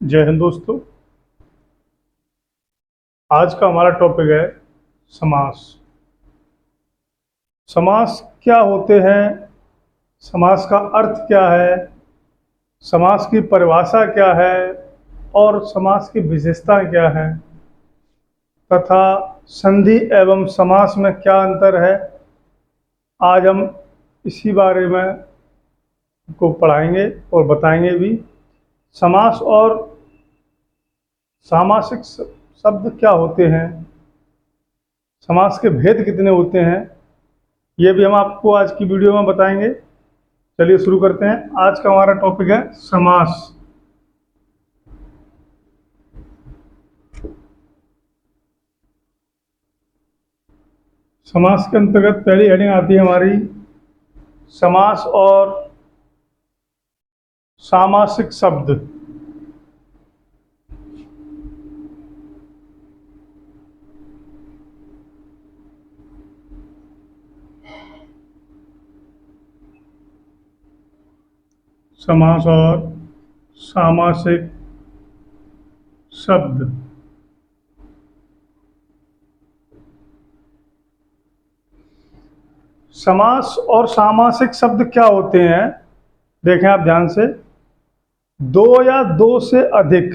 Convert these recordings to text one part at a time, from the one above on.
जय हिंद दोस्तों। आज का हमारा टॉपिक है समास। समास क्या होते हैं, समास का अर्थ क्या है, समास की परिभाषा क्या है और समास की विशेषताएं क्या हैं तथा संधि एवं समास में क्या अंतर है। आज हम इसी बारे में को पढ़ाएंगे और बताएंगे भी। समास और सामासिक शब्द क्या होते हैं, समास के भेद कितने होते हैं, ये भी हम आपको आज की वीडियो में बताएंगे। चलिए शुरू करते हैं। आज का हमारा टॉपिक है समास। समास के अंतर्गत पहली हेडिंग आती है हमारी समास और सामासिक शब्द। समास और सामासिक शब्द। समास और सामासिक शब्द क्या होते हैं, देखें आप ध्यान से। दो या दो से अधिक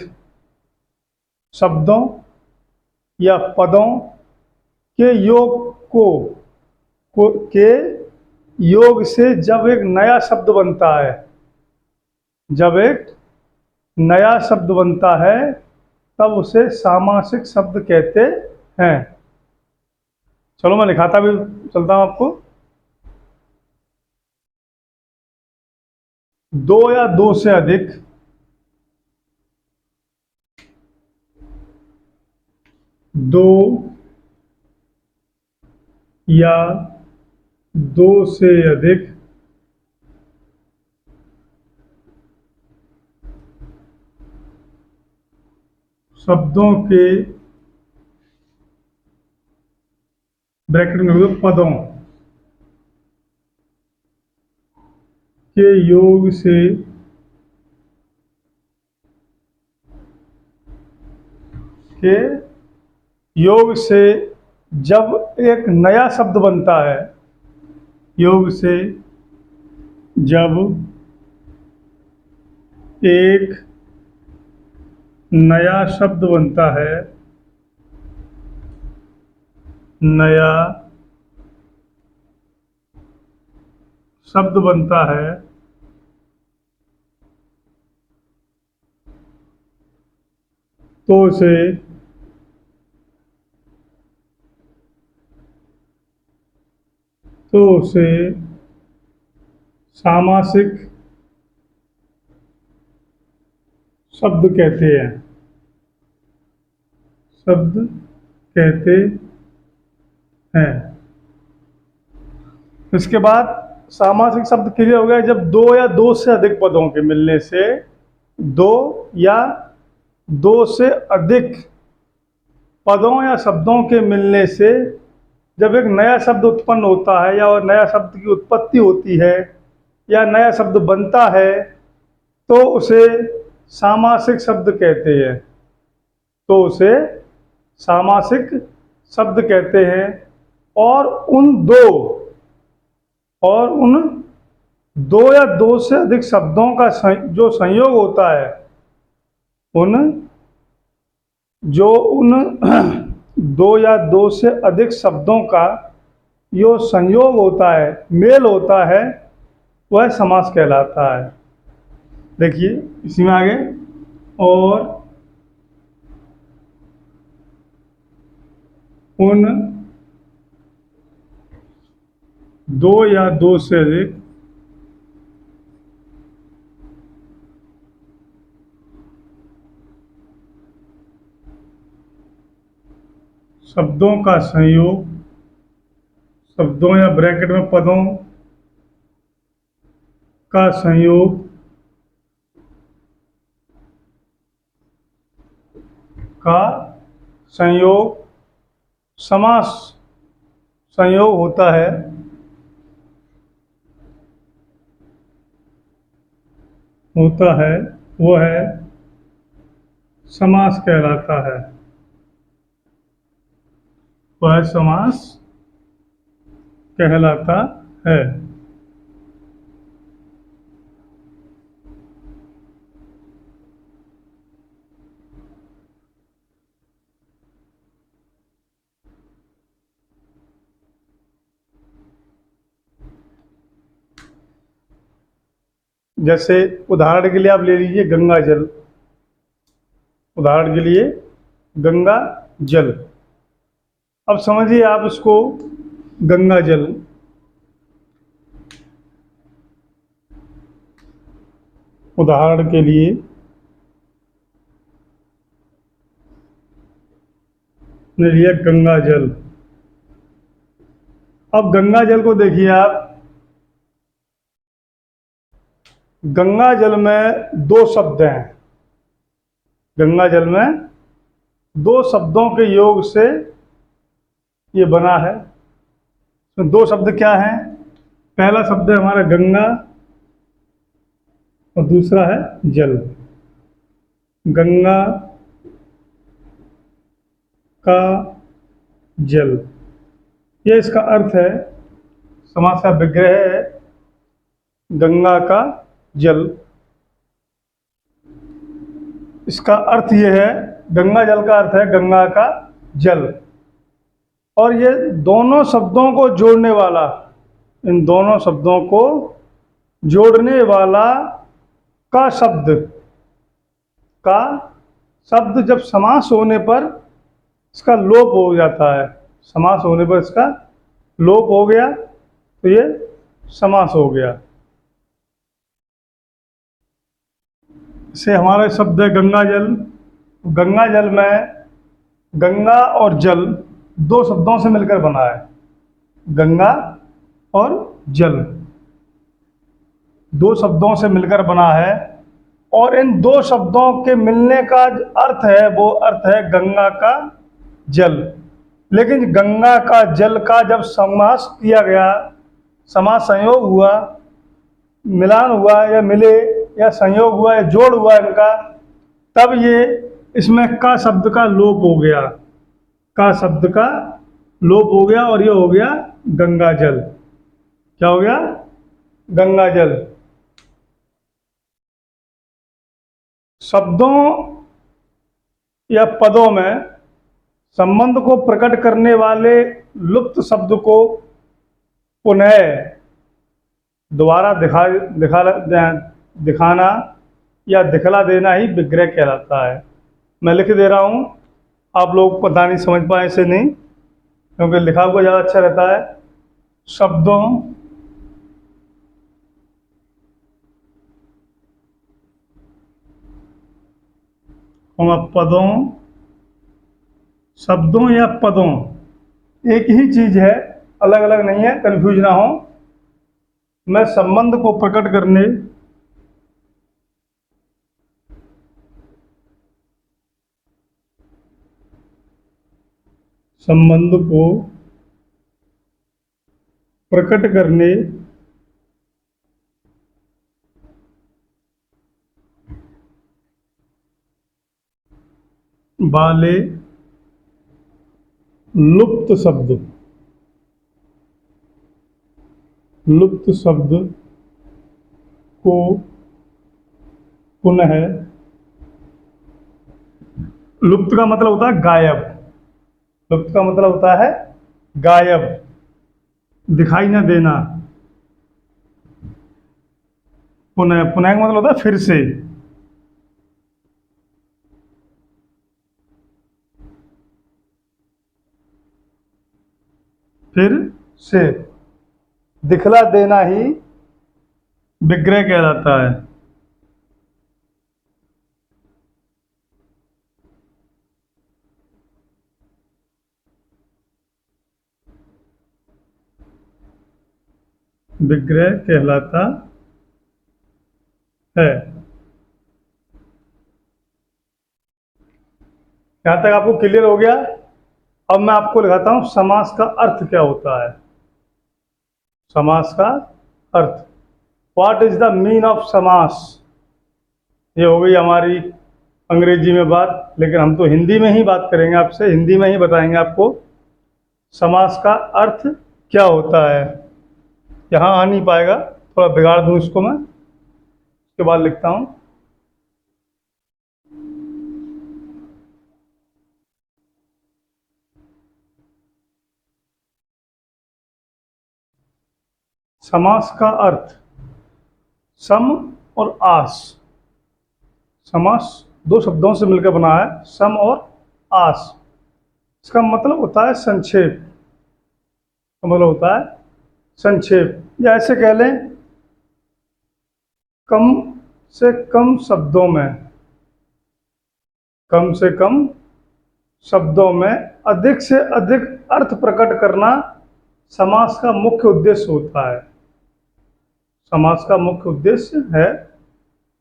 शब्दों या पदों के योग के योग से जब एक नया शब्द बनता है, जब एक नया शब्द बनता है तब उसे सामासिक शब्द कहते हैं। चलो मैं लिखाता भी चलता हूं आपको। दो या दो से अधिक दो या दो से अधिक शब्दों के ब्रैकेट में पदों के योग से के योग से जब एक नया शब्द बनता है, योग से जब एक नया शब्द बनता है, नया शब्द बनता है तो उसे सामासिक शब्द कहते हैं, शब्द कहते हैं। इसके बाद सामासिक शब्द क्लियर हो गया जब दो या दो से अधिक पदों के मिलने से, दो या दो से अधिक पदों या शब्दों के मिलने से जब एक नया शब्द उत्पन्न होता है या नया शब्द की उत्पत्ति होती है या नया शब्द बनता है तो उसे सामासिक शब्द कहते हैं, तो उसे सामासिक शब्द कहते हैं। और उन दो या दो से अधिक शब्दों का जो संयोग होता है, उन दो या दो से अधिक शब्दों का जो संयोग होता है, मेल होता है, वह समास कहलाता है। देखिए इसी में आगे, और उन दो या दो से अधिक शब्दों का संयोग, शब्दों या ब्रैकेट में पदों का का संयोग समास संयोग होता है, वो है समास कहलाता है। वह समास कहलाता है। जैसे उदाहरण के लिए आप ले लीजिए गंगा जल। उदाहरण के लिए गंगा जल। अब समझिए आप इसको, गंगा जल। उदाहरण के लिए ने लिया गंगा जल। अब गंगा जल को देखिए आप, गंगा जल में दो शब्द हैं। गंगा जल में दो शब्दों के योग से ये बना है। तो दो शब्द क्या हैं? पहला शब्द है हमारा गंगा और दूसरा है जल। गंगा का जल, ये इसका अर्थ है। समास का विग्रह है गंगा का जल। इसका अर्थ ये है, गंगा जल का अर्थ है गंगा का जल। और ये दोनों शब्दों को जोड़ने वाला, इन दोनों शब्दों को जोड़ने वाला का शब्द, का शब्द जब समास होने पर इसका लोप हो जाता है। समास होने पर इसका लोप हो गया तो ये समास हो गया। से हमारा शब्द है गंगा जल। गंगा जल में गंगा और जल दो शब्दों से मिलकर बना है। गंगा और जल दो शब्दों से मिलकर बना है, और इन दो शब्दों के मिलने का अर्थ है, वो अर्थ है गंगा का जल। लेकिन गंगा का जल का जब समास किया गया, समास संयोग हुआ, मिलान हुआ या मिले या संयोग हुआ या जोड़ हुआ इनका, तब ये इसमें का शब्द का लोप हो गया। का शब्द का लोप हो गया और ये हो गया गंगा जल। क्या हो गया? गंगा जल। शब्दों या पदों में संबंध को प्रकट करने वाले लुप्त शब्द को पुनः दोबारा दिखाना या दिखला देना ही विग्रह कहलाता है। मैं लिख दे रहा हूँ, आप लोग पता नहीं समझ पाए इसे नहीं, क्योंकि लिखा हुआ ज़्यादा अच्छा रहता है। शब्दों पदों, शब्दों या पदों एक ही चीज़ है, अलग अलग नहीं है, कंफ्यूज ना हो। मैं संबंध को प्रकट करने संबंध को प्रकट करने वाले लुप्त शब्द, लुप्त शब्द को पुनः, लुप्त का मतलब होता है गायब। लुप्त का मतलब होता है गायब, दिखाई न देना। पुनः, पुनः का मतलब होता है फिर से। फिर से दिखला देना ही विग्रह कहलाता है। विग्रह कहलाता है। यहां तक आपको क्लियर हो गया? अब मैं आपको लिखाता हूं समास का अर्थ क्या होता है। समास का अर्थ, what is the mean of samas. ये हो गई हमारी अंग्रेजी में बात, लेकिन हम तो हिंदी में ही बात करेंगे आपसे, हिंदी में ही बताएंगे आपको समास का अर्थ क्या होता है। यहाँ आ नहीं पाएगा, थोड़ा बिगाड़ दूँ इसको मैं, उसके बाद लिखता हूँ। समास का अर्थ सम और आस। समास दो शब्दों से मिलकर बना है, सम और आस। इसका मतलब होता है संक्षेप, का मतलब होता है संक्षेप, या ऐसे कह लें कम से कम शब्दों में, कम से कम शब्दों में अधिक से अधिक अर्थ प्रकट करना समास का मुख्य उद्देश्य होता है। समास का मुख्य उद्देश्य है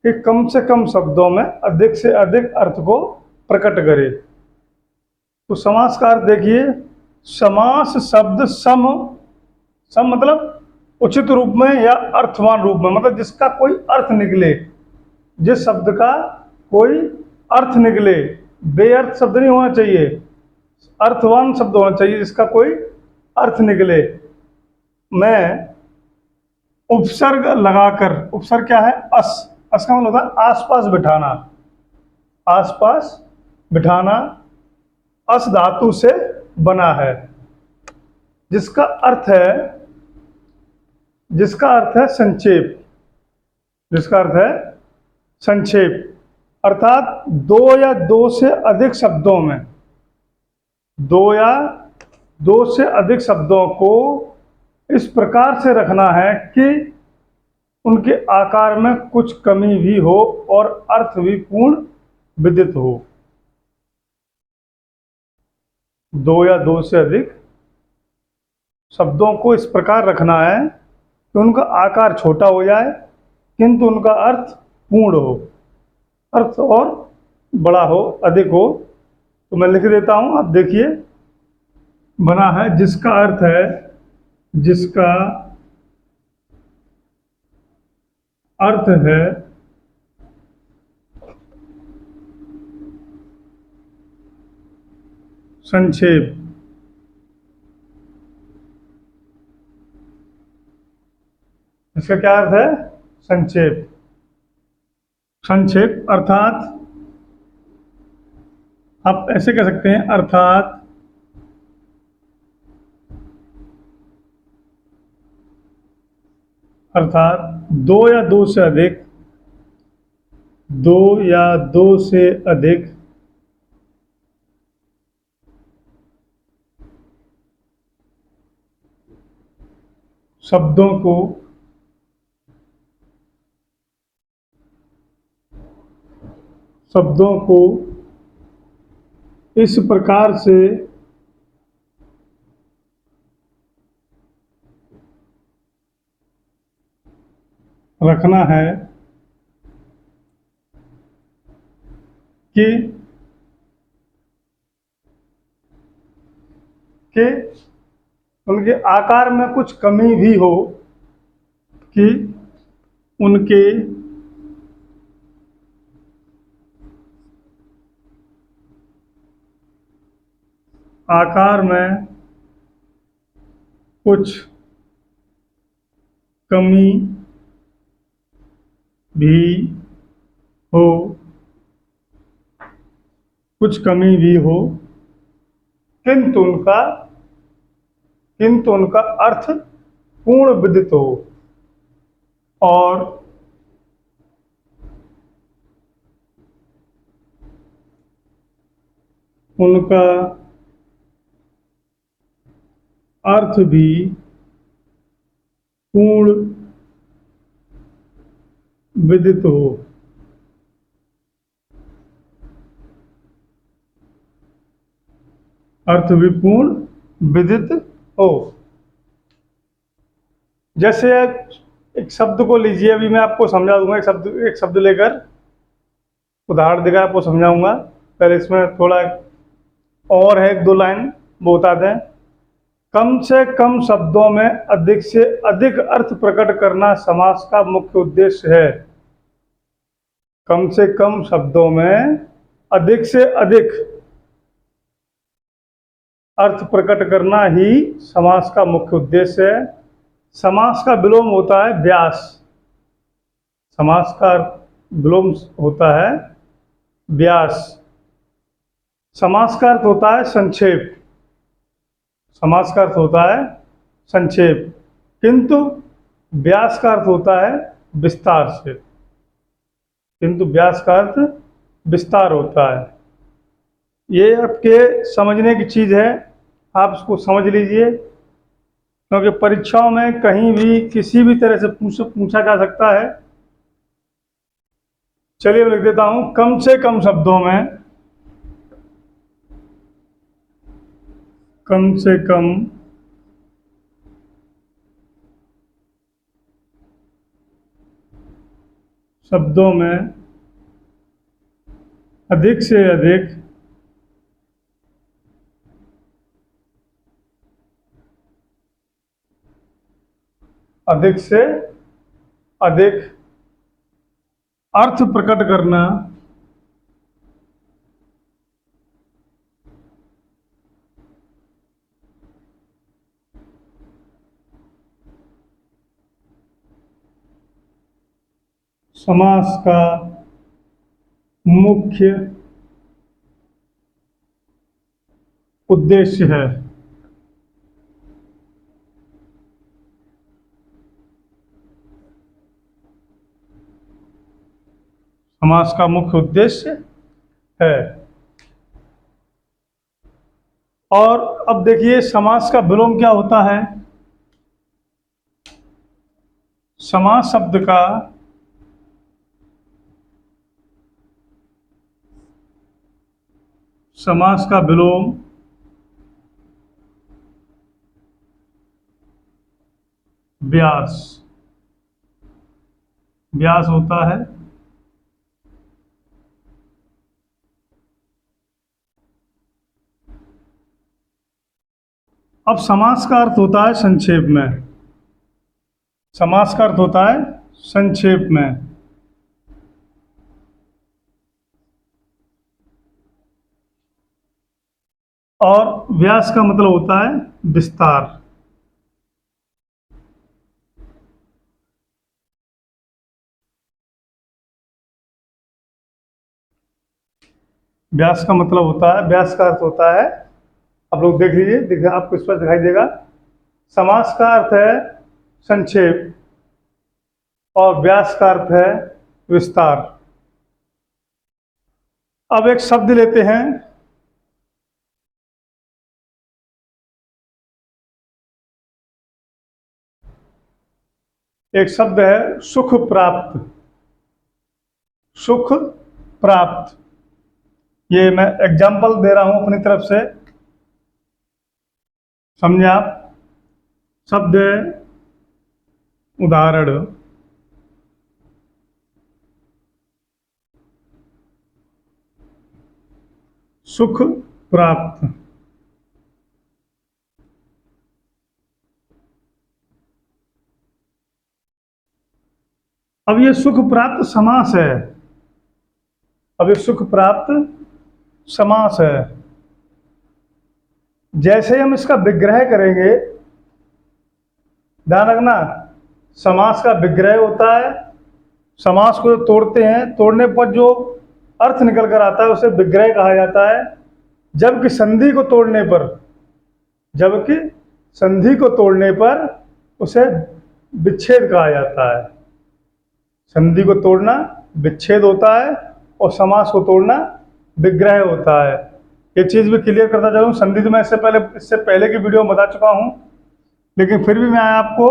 कि कम से कम शब्दों में अधिक से अधिक अर्थ को प्रकट करे। तो समास का अर्थ देखिए, समास शब्द सम, सम मतलब उचित रूप में या अर्थवान रूप में, मतलब जिसका कोई अर्थ निकले, जिस शब्द का कोई अर्थ निकले, बेअर्थ शब्द नहीं होना चाहिए, अर्थवान शब्द होना चाहिए जिसका कोई अर्थ निकले। मैं उपसर्ग लगाकर, उपसर्ग क्या है, अस, अस का मतलब होता है आसपास बिठाना, आसपास बिठाना, अस धातु से बना है, जिसका अर्थ है, जिसका अर्थ है संक्षेप, जिसका अर्थ है संक्षेप, अर्थात दो या दो से अधिक शब्दों में, दो या दो से अधिक शब्दों को इस प्रकार से रखना है कि उनके आकार में कुछ कमी भी हो और अर्थ भी पूर्ण विदित हो। दो या दो से अधिक शब्दों को इस प्रकार रखना है कि उनका आकार छोटा हो जाए किंतु उनका अर्थ पूर्ण हो, अर्थ और बड़ा हो, अधिक हो। तो मैं लिख देता हूं, आप देखिए, बना है जिसका अर्थ है, जिसका अर्थ है संक्षेप। इसका क्या अर्थ है, संक्षेप। संक्षेप अर्थात आप ऐसे कह सकते हैं, अर्थात दो या दो से अधिक, दो या दो से अधिक शब्दों को इस प्रकार से रखना है कि उनके आकार में कुछ कमी भी हो, कि उनके आकार में कुछ कमी भी हो, कुछ कमी भी हो, किंतु उनका अर्थ पूर्ण विदित हो, और उनका अर्थ भी पूर्ण विदित हो। अर्थ भी पूर्ण विदित हो। जैसे एक शब्द को लीजिए, अभी मैं आपको समझा दूंगा, एक शब्द लेकर उदाहरण देकर आपको समझाऊंगा। पहले इसमें थोड़ा और है, एक दो लाइन वो बता दें। कम से कम शब्दों में अधिक से अधिक अर्थ प्रकट करना समास का मुख्य उद्देश्य है। कम से कम शब्दों में अधिक से अधिक अर्थ प्रकट करना ही समास का मुख्य उद्देश्य है। समास का विलोम होता है व्यास। समास का विलोम होता है व्यास। समास का अर्थ होता है संक्षेप। समास का अर्थ होता है संक्षेप, किंतु व्यास का अर्थ होता है विस्तार से। किंतु व्यास का अर्थ विस्तार होता है। ये आपके समझने की चीज़ है, आप इसको समझ लीजिए, क्योंकि परीक्षाओं में कहीं भी किसी भी तरह से पूछा जा सकता है। चलिए लिख देता हूं, कम से कम शब्दों में, कम से कम शब्दों में अधिक से अधिक अधिक से अधिक अर्थ प्रकट करना समास का मुख्य उद्देश्य है। समास का मुख्य उद्देश्य है। और अब देखिए समास का विलोम क्या होता है। समास शब्द का समास का विलोम व्यास, व्यास होता है। अब समास का अर्थ होता है संक्षेप में। समास का अर्थ होता है संक्षेप में। और व्यास का मतलब होता है विस्तार। व्यास का मतलब होता है, व्यास का अर्थ होता है, आप लोग देख लीजिए, देखिए आपको स्पष्ट दिखाई देगा। समास का अर्थ है संक्षेप और व्यास का अर्थ है विस्तार। अब एक शब्द लेते हैं, एक शब्द है सुख प्राप्त। सुख प्राप्त, ये मैं एग्जाम्पल दे रहा हूं अपनी तरफ से, समझे आप। शब्द है उदाहरण, सुख प्राप्त। अब ये सुख प्राप्त समास है। अब ये सुख प्राप्त समास है। जैसे हम इसका विग्रह करेंगे, ध्यान रखना, समास का विग्रह होता है। समास को जो तोड़ते हैं, तोड़ने पर जो अर्थ निकल कर आता है उसे विग्रह कहा जाता है। जबकि संधि को तोड़ने पर, जबकि संधि को तोड़ने पर उसे विच्छेद कहा जाता है। संधि को तोड़ना विच्छेद होता है और समास को तोड़ना विग्रह होता है। ये चीज़ भी क्लियर करता जाऊँ। संधि तो मैं इससे पहले की वीडियो में बता चुका हूँ, लेकिन फिर भी मैं आपको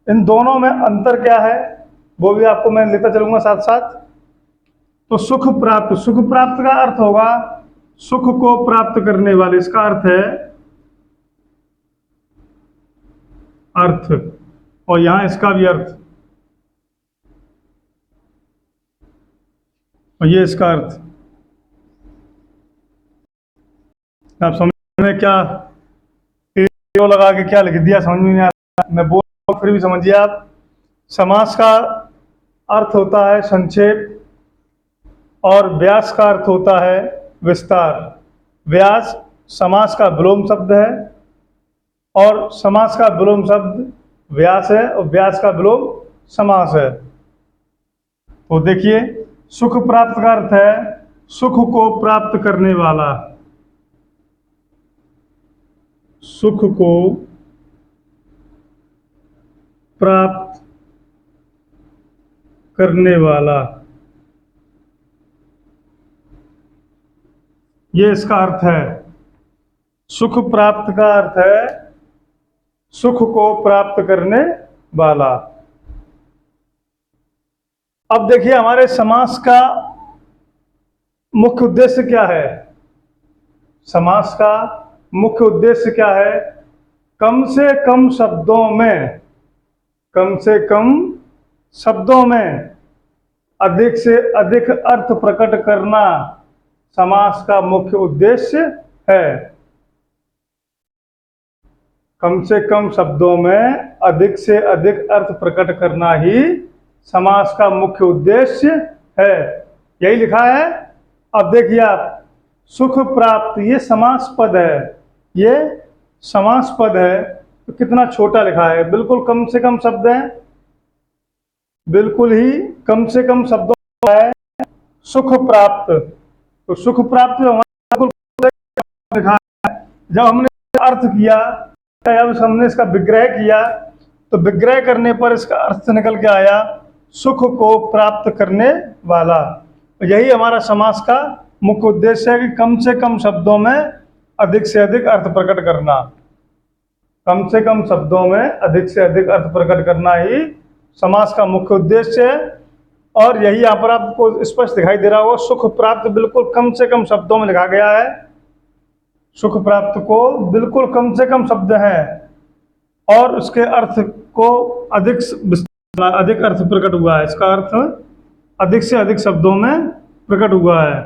इन दोनों में अंतर क्या है वो भी आपको मैं लेता चलूँगा साथ साथ। तो सुख प्राप्त, सुख प्राप्त का अर्थ होगा सुख को प्राप्त करने वाले, इसका अर्थ है अर्थ, और यहां इसका भी अर्थ, और ये इसका अर्थ। आप समझ में क्या लगा के क्या लिख दिया समझ में नहीं आ रहा, मैं बोल फिर भी समझिए आप। समास का अर्थ होता है संक्षेप और व्यास का अर्थ होता है विस्तार। व्यास समास का विलोम शब्द है और समास का विलोम शब्द व्यास है और व्यास का विलोम समास है। तो देखिए, सुख प्राप्त का अर्थ है सुख को प्राप्त करने वाला। सुख को प्राप्त करने वाला, ये इसका अर्थ है। सुख प्राप्त का अर्थ है सुख को प्राप्त करने वाला। अब देखिए, हमारे समास का मुख्य उद्देश्य क्या है? समास का मुख्य उद्देश्य क्या है? कम से कम शब्दों में, कम से कम शब्दों में अधिक से अधिक अर्थ प्रकट करना समास का मुख्य उद्देश्य है। कम से कम शब्दों में अधिक से अधिक अर्थ प्रकट करना ही समास का मुख्य उद्देश्य है। यही लिखा है। अब देखिए आप, सुख प्राप्त, ये समास पद है, ये समास पद है, तो कितना छोटा लिखा है, बिल्कुल कम से कम शब्द है, बिल्कुल ही कम से कम शब्दों में है सुख प्राप्त। तो सुख प्राप्त जो हमारा बिल्कुल लिखा है, जब हमने अर्थ किया, जब हमने इसका विग्रह किया, तो विग्रह करने पर इसका अर्थ निकल के आया सुख को प्राप्त करने वाला। तो यही हमारा समास का मुख्य उद्देश्य है कि कम से कम शब्दों में अधिक से अधिक अर्थ प्रकट करना। कम से कम शब्दों में अधिक से अधिक अर्थ प्रकट करना ही समास का मुख्य उद्देश्य है। और यही यहाँ पर आपको स्पष्ट दिखाई दे रहा होगा, सुख प्राप्त बिल्कुल कम से कम शब्दों में लिखा गया है। सुख प्राप्त को बिल्कुल कम से कम शब्द हैं और उसके अर्थ को अधिक अर्थ प्रकट हुआ है। इसका अर्थ अधिक से अधिक शब्दों में प्रकट हुआ है।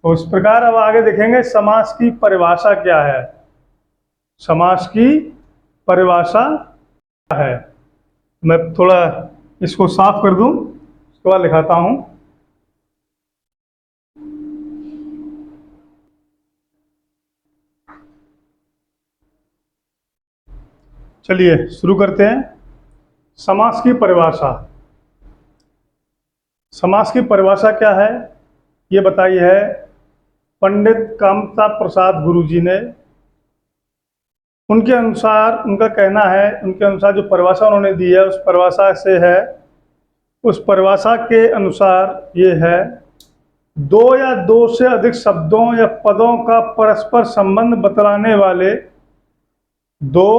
तो इस प्रकार अब आगे देखेंगे समास की परिभाषा क्या है। समास की परिभाषा क्या है, मैं थोड़ा इसको साफ कर दूं, उसके बाद लिखाता हूं। चलिए शुरू करते हैं। समास की परिभाषा। समास की परिभाषा क्या है ये बताई है पंडित कामता प्रसाद गुरुजी ने। उनके अनुसार, उनका कहना है, उनके अनुसार जो परिभाषा उन्होंने दी है उस परिभाषा से है, उस परिभाषा के अनुसार ये है, दो या दो से अधिक शब्दों या पदों का परस्पर संबंध बतलाने वाले, दो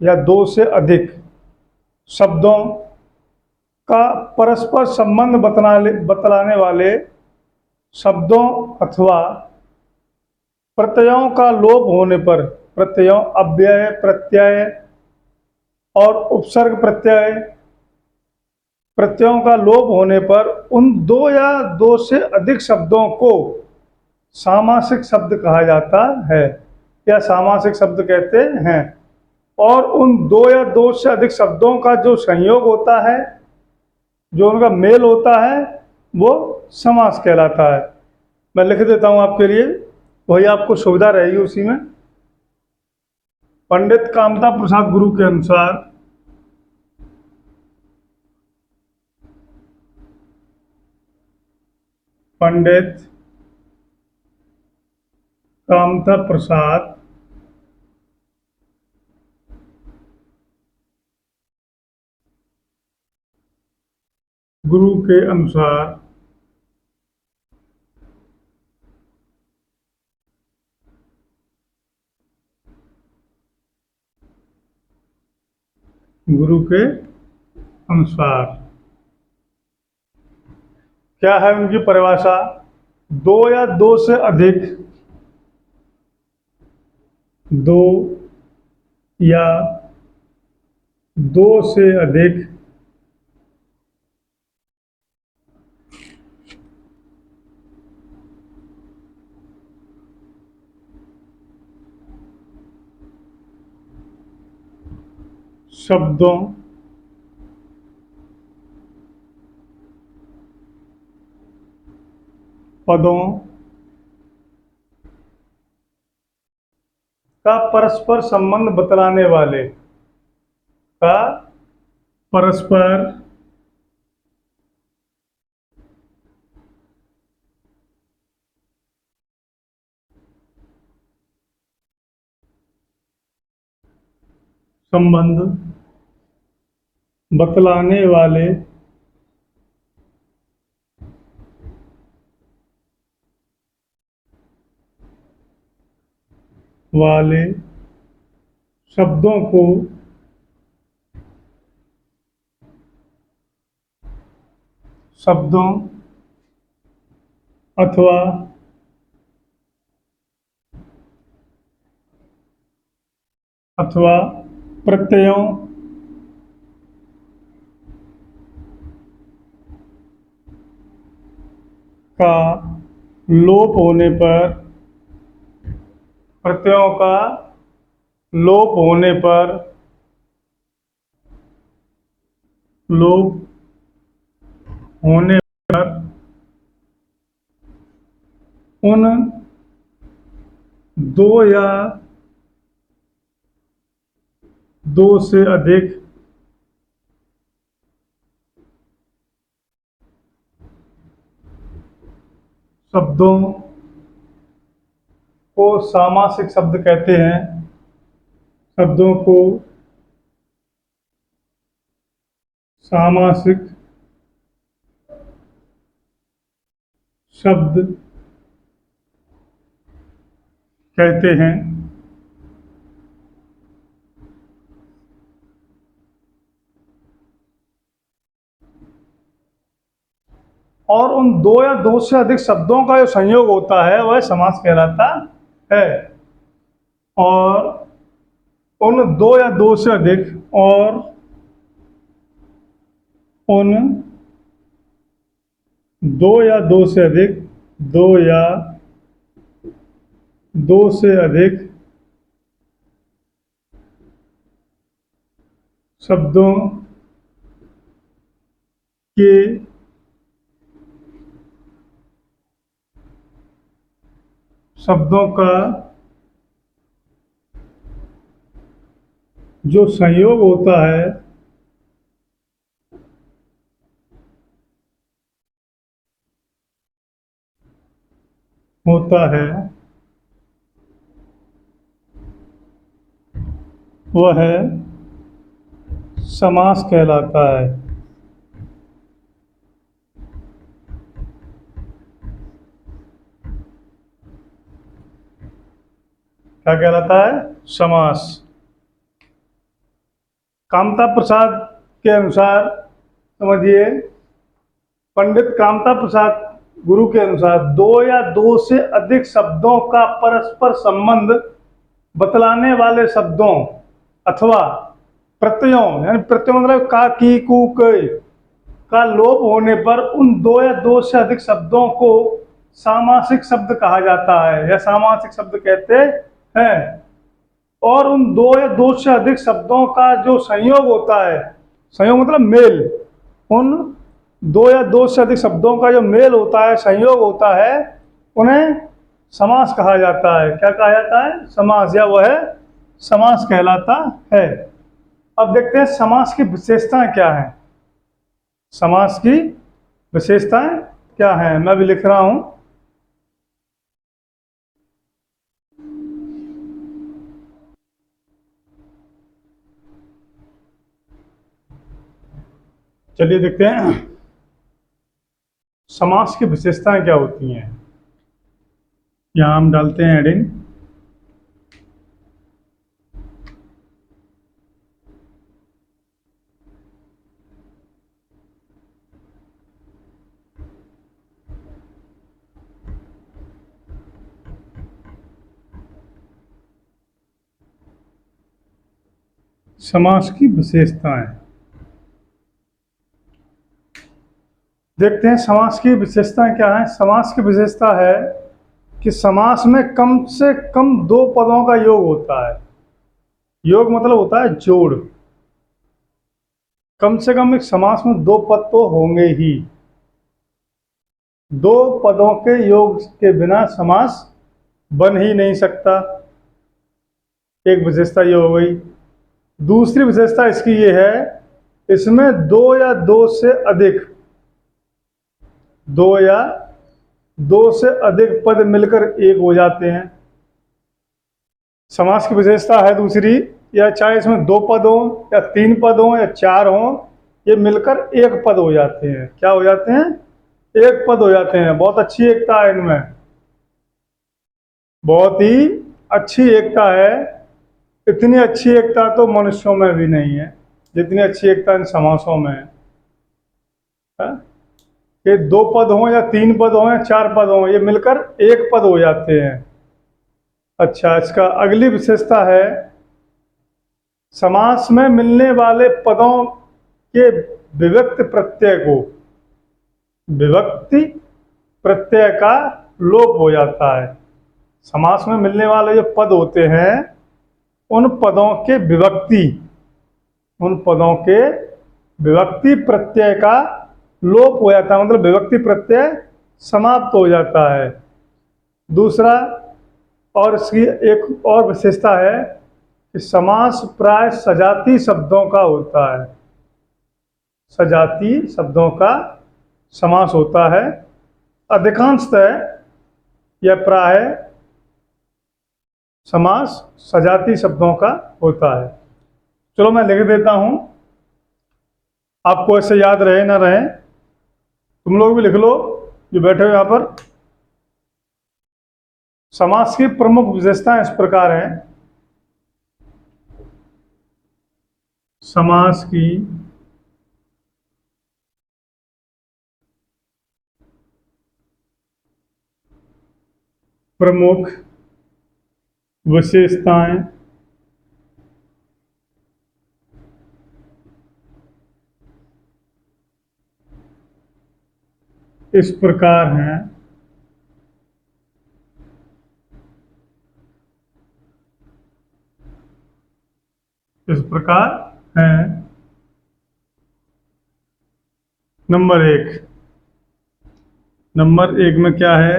या दो से अधिक शब्दों का परस्पर संबंध बतलाने वाले शब्दों अथवा प्रत्ययों का लोप होने पर, प्रत्ययों, अव्यय प्रत्यय और उपसर्ग प्रत्यय, प्रत्ययों का लोप होने पर उन दो या दो से अधिक शब्दों को सामासिक शब्द कहा जाता है या सामासिक शब्द कहते हैं। और उन दो या दो से अधिक शब्दों का जो संयोग होता है, जो उनका मेल होता है, वो समास कहलाता है। मैं लिख देता हूं आपके लिए, वही आपको सुविधा रहेगी उसी में। पंडित कामता प्रसाद गुरु के अनुसार पंडित कामता प्रसाद गुरु के अनुसार गुरु के अनुसार क्या है उनकी परिभाषा? दो या दो से अधिक, दो या दो से अधिक शब्दों पदों का परस्पर संबंध बतलाने वाले का परस्पर संबंध बतलाने वाले शब्दों को शब्दों अथवा प्रत्ययों का लोप होने पर प्रत्ययों का लोप होने पर लोप होने पर उन दो या दो से अधिक शब्दों को सामासिक शब्द कहते हैं। शब्दों को सामासिक शब्द कहते हैं। और उन दो या दो से अधिक शब्दों का जो संयोग होता है वह समास कहलाता है। और उन दो या दो से अधिक और उन दो या दो से अधिक दो या दो से अधिक शब्दों के शब्दों का जो संयोग होता है वह समास कहलाता है। क्या कहलाता है? समास। कामता प्रसाद के अनुसार समझिए, पंडित कामता प्रसाद गुरु के अनुसार दो या दो से अधिक शब्दों का परस्पर संबंध बतलाने वाले शब्दों अथवा प्रत्ययों, यानी प्रत्ययों मतलब का, की, कु, कै का लोप होने पर उन दो या दो से अधिक शब्दों को सामासिक शब्द कहा जाता है या सामासिक शब्द कहते हैं। और उन दो या दो से अधिक शब्दों का जो संयोग होता है, संयोग मतलब मेल, उन दो या दो से अधिक शब्दों का जो मेल होता है, संयोग होता है, उन्हें समास कहा जाता है। क्या कहा जाता है? समास, या वह समास कहलाता है। अब देखते हैं समास की विशेषताएं क्या हैं। समास की विशेषताएं क्या हैं, मैं भी लिख रहा हूं। चलिए देखते हैं समास की विशेषताएं क्या होती हैं। यहां हम डालते हैं हेडिंग। समास की विशेषताएं देखते हैं। समास की विशेषताएं क्या है? समास की विशेषता है कि समास में कम से कम दो पदों का योग होता है। योग मतलब होता है जोड़। कम से कम एक समास में दो पद तो होंगे ही। दो पदों के योग के बिना समास बन ही नहीं सकता। एक विशेषता ये हो गई। दूसरी विशेषता इसकी ये है, इसमें दो या दो से अधिक, दो या दो से अधिक पद मिलकर एक हो जाते हैं। समास की विशेषता है दूसरी, या चाहे इसमें दो पद हो या तीन पद हो या चार हो, ये मिलकर एक पद हो जाते हैं। क्या हो जाते हैं? एक पद हो जाते हैं। बहुत अच्छी एकता है इनमें, बहुत ही अच्छी एकता है। इतनी अच्छी एकता तो मनुष्यों में भी नहीं है जितनी अच्छी एकता इन समासों में है। ये दो पद हों या तीन पद हों या चार पद हों, ये मिलकर एक पद हो जाते हैं। अच्छा, इसका अगली विशेषता है, समास में मिलने वाले पदों के विभक्ति प्रत्यय को, विभक्ति प्रत्यय का लोप हो जाता है। समास में मिलने वाले जो पद होते हैं, उन पदों के विभक्ति, उन पदों के विभक्ति प्रत्यय का लोप हो जाता है, मतलब विभक्ति प्रत्यय समाप्त हो जाता है। दूसरा, और इसकी एक और विशेषता है कि समास प्राय सजाती शब्दों का होता है। सजाती शब्दों का समास होता है। अधिकांशतः यह प्राय समास सजाती शब्दों का होता है। चलो मैं लिख देता हूं, आपको ऐसे याद रहे ना रहे, तुम लोग भी लिख लो जो बैठे हो यहाँ पर। समास की प्रमुख विशेषताएं इस प्रकार हैं। समास की प्रमुख विशेषताएं इस प्रकार हैं। इस प्रकार हैं। नंबर एक, नंबर एक में क्या है?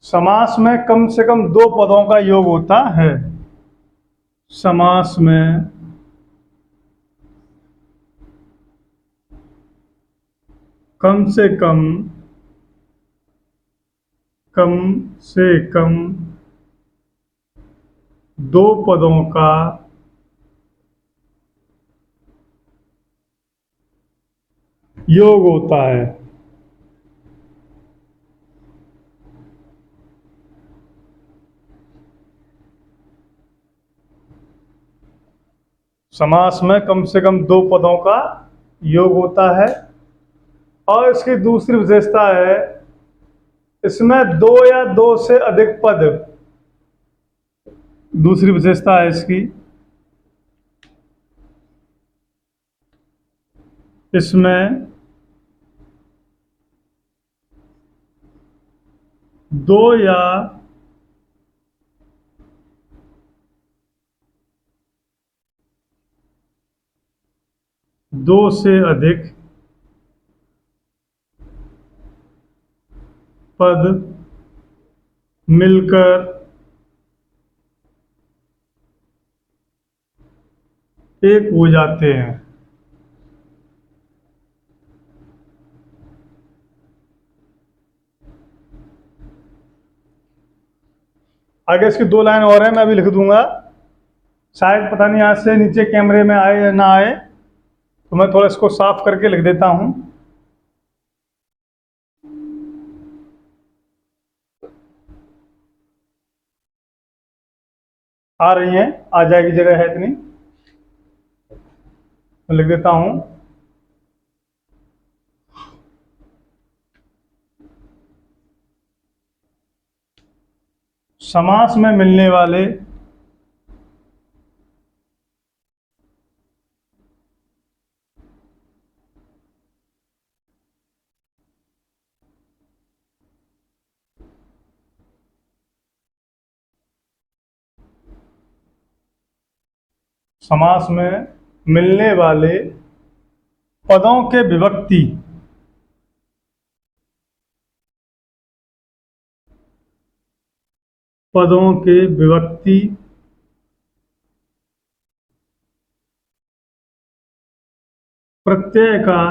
समास में कम से कम दो पदों का योग होता है। समास में कम से कम, कम से कम दो पदों का योग होता है। समास में कम से कम दो पदों का योग होता है। और इसकी दूसरी विशेषता है, इसमें दो या दो से अधिक पद, दूसरी विशेषता है इसकी, इसमें दो या दो से अधिक पद मिलकर एक हो जाते हैं। आगे इसकी दो लाइन और है, मैं अभी लिख दूंगा, शायद पता नहीं आज से नीचे कैमरे में आए या ना आए, तो मैं थोड़ा इसको साफ करके लिख देता हूं। आ रही हैं, आ जाएगी, जगह है इतनी, मैं लिख देता हूं। समास में मिलने वाले समास में मिलने वाले पदों के विभक्ति पदों के विभक्ति प्रत्यय का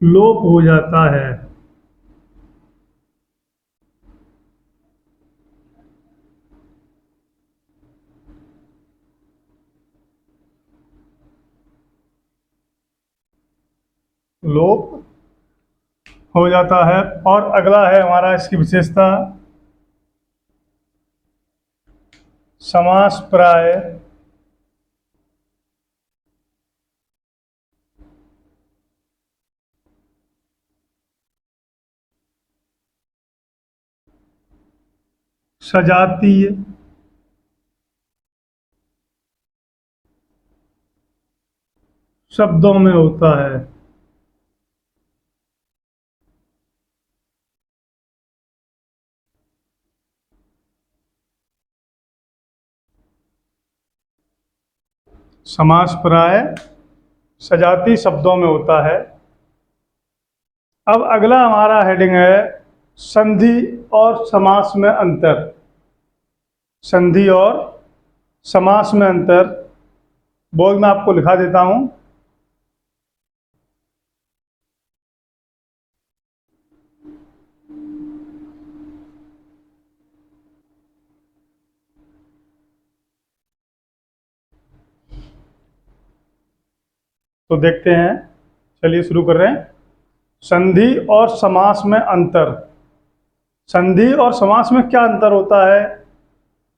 लोप हो जाता है। लोप हो जाता है। और अगला है हमारा इसकी विशेषता, समास प्राय सजातीय शब्दों में होता है। समास प्राय सजातीय शब्दों में होता है। अब अगला हमारा हेडिंग है संधि और समास में अंतर। संधि और समास में अंतर बोर्ड में आपको लिखा देता हूं। तो देखते हैं, चलिए शुरू कर रहे हैं। संधि और समास में अंतर। संधि और समास में क्या अंतर होता है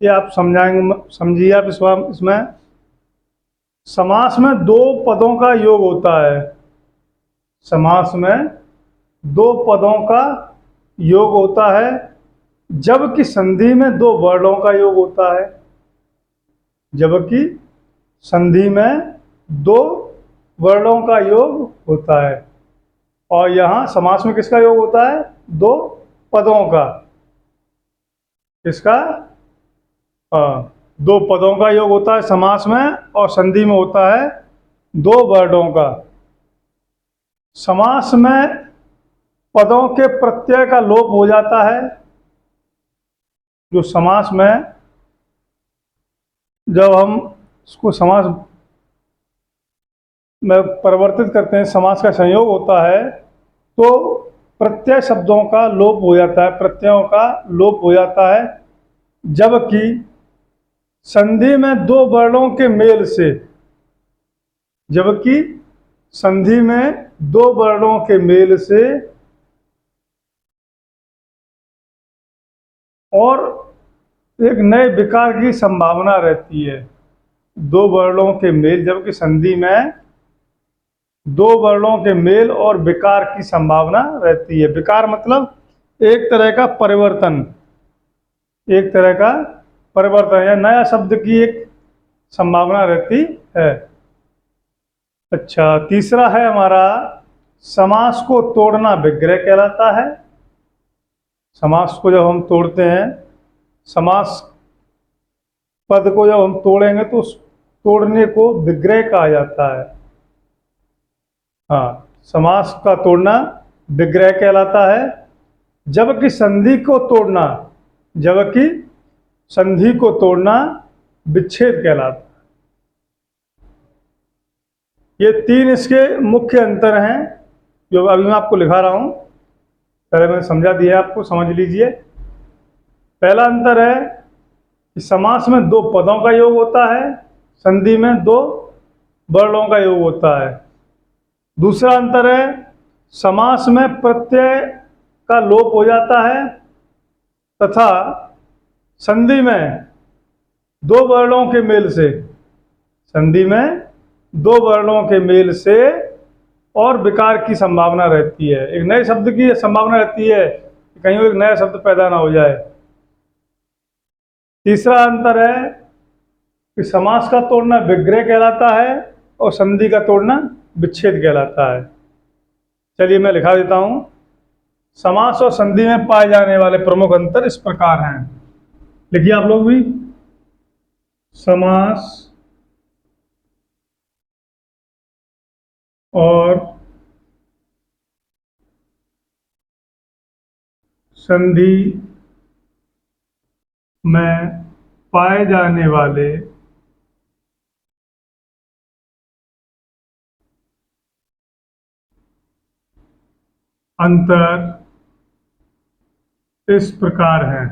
ये आप समझाएंगे, समझिए आप इसमें समास में दो पदों का योग होता है। समास में दो पदों का योग होता है, जबकि संधि में दो वर्णों का योग होता है। जबकि संधि में दो वर्णों का योग होता है और यहाँ समास में किसका योग होता है? दो पदों का। किसका? दो पदों का योग होता है समास में, और संधि में होता है दो वर्णों का। समास में पदों के प्रत्यय का लोप हो जाता है। जो समास में जब हम इसको समास में परिवर्तित करते हैं, समास का संयोग होता है, तो प्रत्यय शब्दों का लोप हो जाता है, प्रत्ययों का लोप हो जाता है। जबकि संधि में दो वर्णों के मेल से, जबकि संधि में दो वर्णों के मेल से और एक नए विकार की संभावना रहती है। दो वर्णों के मेल, जबकि संधि में दो वर्णों के मेल और विकार की संभावना रहती है। विकार मतलब एक तरह का परिवर्तन, एक तरह का परिवर्तन या नया शब्द की एक संभावना रहती है। अच्छा, तीसरा है हमारा समास को तोड़ना विग्रह कहलाता है। समास को जब हम तोड़ते हैं, समास पद को जब हम तोड़ेंगे तो उस तोड़ने को विग्रह कहा जाता है। हाँ, समास का तोड़ना विग्रह कहलाता है। जबकि संधि को तोड़ना, जबकि संधि को तोड़ना विच्छेद कहलाता है। ये तीन इसके मुख्य अंतर हैं जो अभी मैं आपको लिखा रहा हूं। पहले मैंने समझा दिया, आपको समझ लीजिए। पहला अंतर है कि समास में दो पदों का योग होता है, संधि में दो वर्णों का योग होता है। दूसरा अंतर है समास में प्रत्यय का लोप हो जाता है तथा संधि में दो वर्णों के मेल से, संधि में दो वर्णों के मेल से और विकार की संभावना रहती है। एक नए शब्द की संभावना रहती है कि कहीं एक नया शब्द पैदा ना हो जाए। तीसरा अंतर है कि समास का तोड़ना विग्रह कहलाता है और संधि का तोड़ना विच्छेद कहलाता है। चलिए मैं लिखा देता हूं। समास और संधि में पाए जाने वाले प्रमुख अंतर इस प्रकार हैं, लिखिए आप लोग भी। समास और संधि में पाए जाने वाले अंतर इस प्रकार हैं।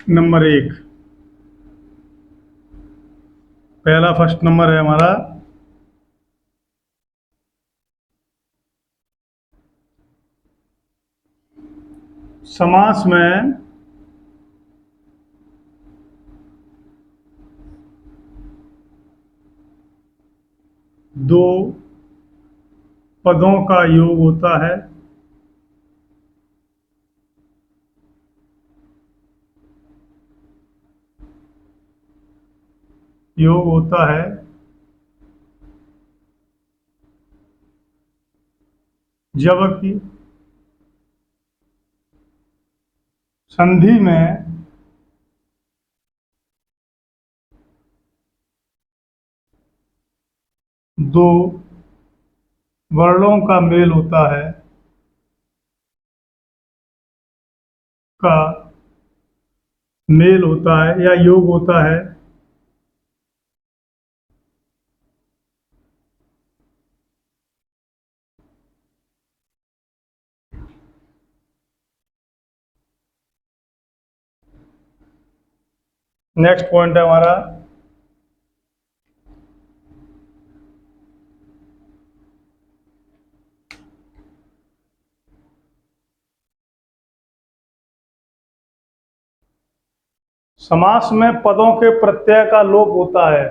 नंबर एक, पहला फर्स्ट नंबर है हमारा, समास में दो पदों का योग होता है। योग होता है जबकि संधि में दो वर्णों का मेल होता है, का मेल होता है या योग होता है। नेक्स्ट पॉइंट है हमारा, समास में पदों के प्रत्यय का लोप होता है।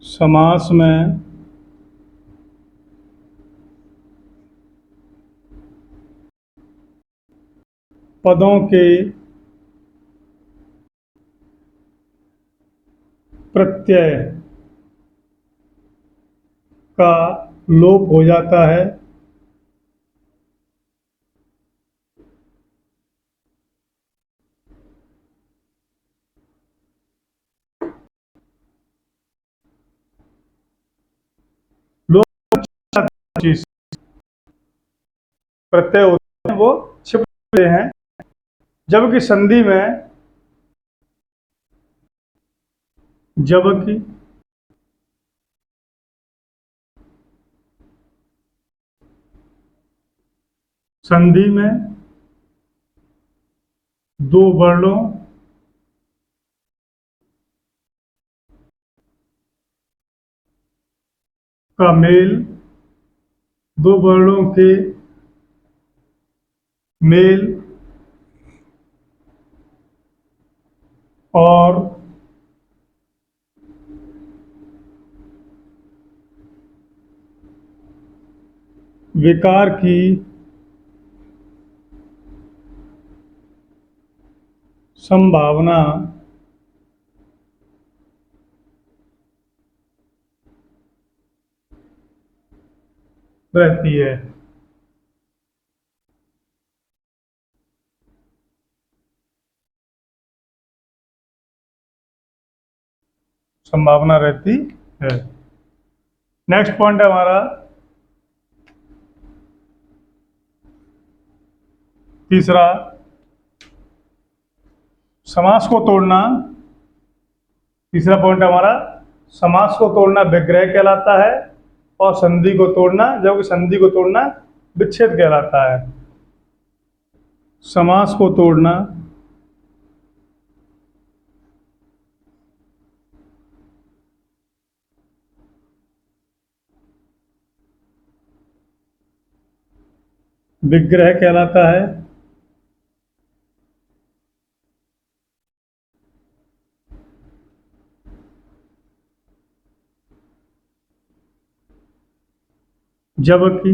समास में पदों के प्रत्यय का लोप हो जाता है। लोप चीज प्रत्यय होते हैं वो छिपते हैं, जबकि जबकि संधि में दो वर्णों का मेल, दो वर्णों के मेल और विकार की संभावना रहती है। संभावना रहती है। नेक्स्ट पॉइंट है हमारा तीसरा, समास को तोड़ना। तीसरा पॉइंट है हमारा, समास को तोड़ना विग्रह कहलाता है और संधि को तोड़ना, जबकि संधि को तोड़ना विच्छेद कहलाता है। समास को तोड़ना विग्रह कहलाता है, जबकि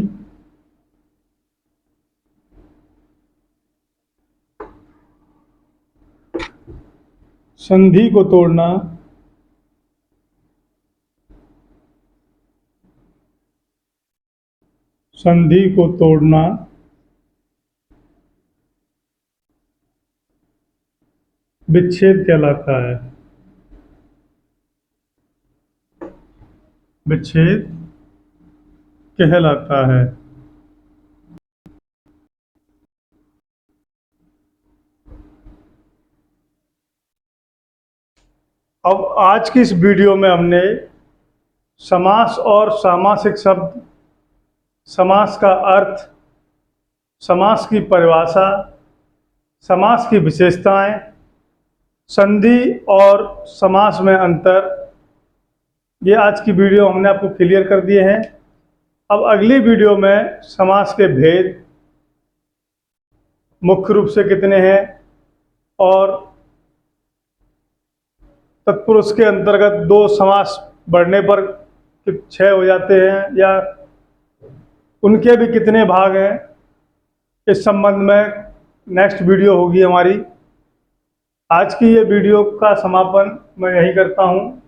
संधि को तोड़ना संधि को तोड़ना विच्छेद कहलाता है। विच्छेद कहलाता है। अब आज की इस वीडियो में हमने समास और सामासिक शब्द, समास का अर्थ, समास की परिभाषा, समास की विशेषताएं, संधि और समास में अंतर, ये आज की वीडियो हमने आपको क्लियर कर दिए हैं। अब अगली वीडियो में समास के भेद, मुख्य रूप से कितने हैं और तत्पुरुष के अंतर्गत दो समास बढ़ने पर 6 हो जाते हैं या उनके भी कितने भाग हैं, इस संबंध में नेक्स्ट वीडियो होगी हमारी। आज की ये वीडियो का समापन मैं यही करता हूँ।